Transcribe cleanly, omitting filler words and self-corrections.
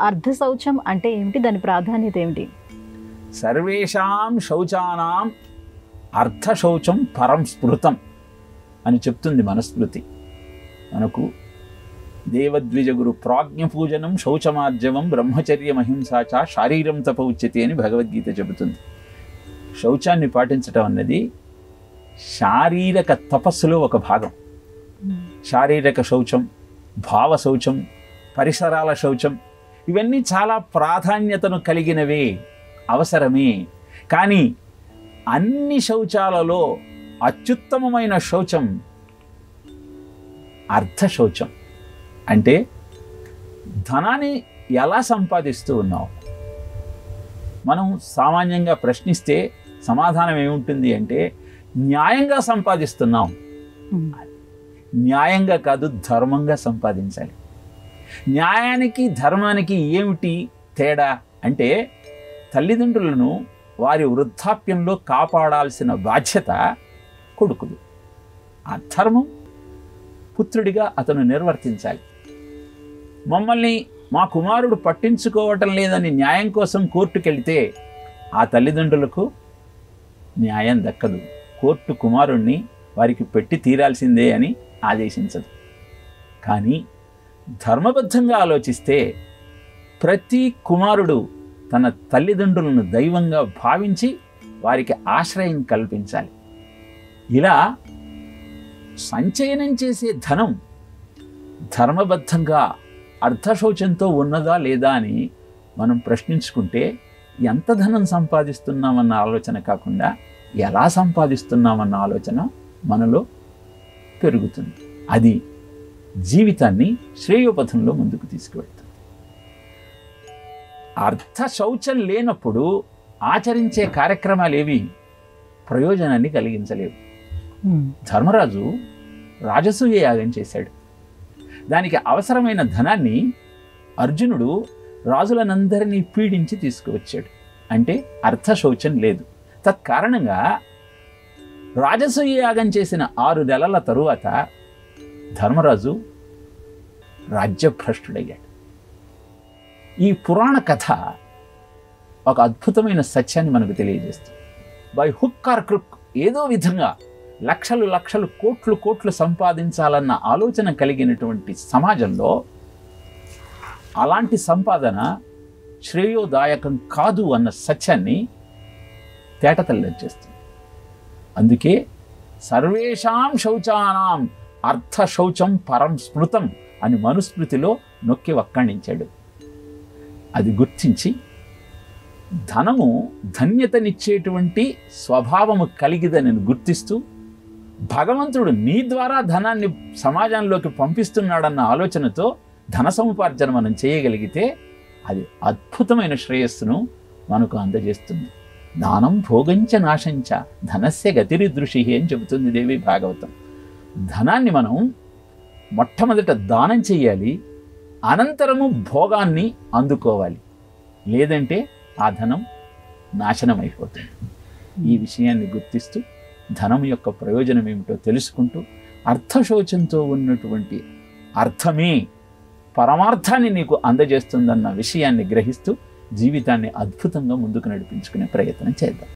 అర్ధ శౌచం అంటే ఏమిటి? దాని ప్రాధాన్యత ఏమిటి? సర్వేషాం శౌచానాం అర్ధ శౌచం పరం స్మృతం అని చెప్తుంది మనుస్మృతి. మనకు దేవద్విజ గురు ప్రాజ్ఞ పూజనం శౌచమార్జవం బ్రహ్మచర్యమహింసాచ శారీరం తప ఉచ్యతే అని భగవద్గీత చెబుతుంది. శౌచాన్ని పాటించటం అన్నది శారీరక తపస్సులో ఒక భాగం. శారీరక శౌచం, భావ శౌచం, పరిసరాల శౌచం ఇవన్నీ చాలా ప్రాధాన్యతను కలిగినవే, అవసరమే. కానీ అన్ని శౌచాలలో అత్యుత్తమమైన శౌచం అర్ధ శౌచం. అంటే ధనాన్ని ఎలా సంపాదిస్తూ ఉన్నావు? మనం సామాన్యంగా ప్రశ్నిస్తే సమాధానం ఏముంటుంది అంటే న్యాయంగా సంపాదిస్తున్నాం. న్యాయంగా కాదు, ధర్మంగా సంపాదించాలి. న్యాయానికి ధర్మానికి ఏమిటి తేడా అంటే తల్లిదండ్రులను వారి వృద్ధాప్యంలో కాపాడాల్సిన బాధ్యత కొడుకుది. ఆ ధర్మం పుత్రుడిగా అతను నిర్వర్తించాలి. మమ్మల్ని మా కుమారుడు పట్టించుకోవటం లేదని న్యాయం కోసం కోర్టుకెళ్తే ఆ తల్లిదండ్రులకు న్యాయం దక్కదు. కోర్టు కుమారుణ్ణి వారికి పెట్టి తీరాల్సిందే అని ఆదేశించదు. కానీ ధర్మబద్ధంగా ఆలోచిస్తే ప్రతి కుమారుడు తన తల్లిదండ్రులను దైవంగా భావించి వారికి ఆశ్రయం కల్పించాలి. ఇలా సంచయనం చేసే ధనం ధర్మబద్ధంగా అర్ధశౌచంతో ఉన్నదా లేదా అని మనం ప్రశ్నించుకుంటే ఎంత ధనం సంపాదిస్తున్నామన్న ఆలోచన కాకుండా ఎలా సంపాదిస్తున్నామన్న ఆలోచన మనలో పెరుగుతుంది. అది జీవితాన్ని శ్రేయోపథంలో ముందుకు తీసుకువెళ్తుంది. అర్ధ శౌచం లేనప్పుడు ఆచరించే కార్యక్రమాలు ఏవి ప్రయోజనాన్ని కలిగించలేవు. ధర్మరాజు రాజసూయ యాగం చేశాడు. దానికి అవసరమైన ధనాన్ని అర్జునుడు రాజులనందరినీ పీడించి తీసుకువచ్చాడు. అంటే అర్ధ శౌచం లేదు. తత్కారణంగా రాజసూయ యాగం చేసిన 6 నెలల తరువాత ధర్మరాజు రాజ్యభ్రష్టుడయ్యాడు. ఈ పురాణ కథ ఒక అద్భుతమైన సత్యాన్ని మనకు తెలియజేస్తుంది. బై హుక్ ఆర్ క్రుక్ ఏదో విధంగా లక్షలు లక్షలు కోట్లు కోట్లు సంపాదించాలన్న ఆలోచన కలిగినటువంటి సమాజంలో అలాంటి సంపాదన శ్రేయోదాయకం కాదు అన్న సత్యాన్ని తేటతెల్లం చేస్తుంది. అందుకే సర్వేషాం శౌచానాం అర్ధ శౌచం పరం స్మృతం అని మనుస్మృతిలో నొక్కి వక్కాణించాడు. అది గుర్తించి ధనము ధన్యతనిచ్చేటువంటి స్వభావము కలిగిదని గుర్తిస్తూ భగవంతుడు నీ ద్వారా ధనాన్ని సమాజంలోకి పంపిస్తున్నాడన్న ఆలోచనతో ధన సముపార్జన మనం చేయగలిగితే అది అద్భుతమైన శ్రేయస్సును మనకు అందజేస్తుంది. దానం భోగంచ నాశంచ ధనస్య గతిరిదృషి అని చెబుతుంది దేవి భాగవతం. ధనాన్ని మనం మొట్టమొదట దానం చెయ్యాలి, అనంతరము భోగాన్ని అందుకోవాలి. లేదంటే ఆ ధనం నాశనం అయిపోతుంది. ఈ విషయాన్ని గుర్తిస్తూ ధనం యొక్క ప్రయోజనం ఏమిటో తెలుసుకుంటూ అర్థశోచంతో ఉన్నటువంటి అర్థమే పరమార్థాన్ని నీకు అందజేస్తుందన్న విషయాన్ని గ్రహిస్తూ జీవితాన్ని అద్భుతంగా ముందుకు నడిపించుకునే ప్రయత్నం చేద్దాం.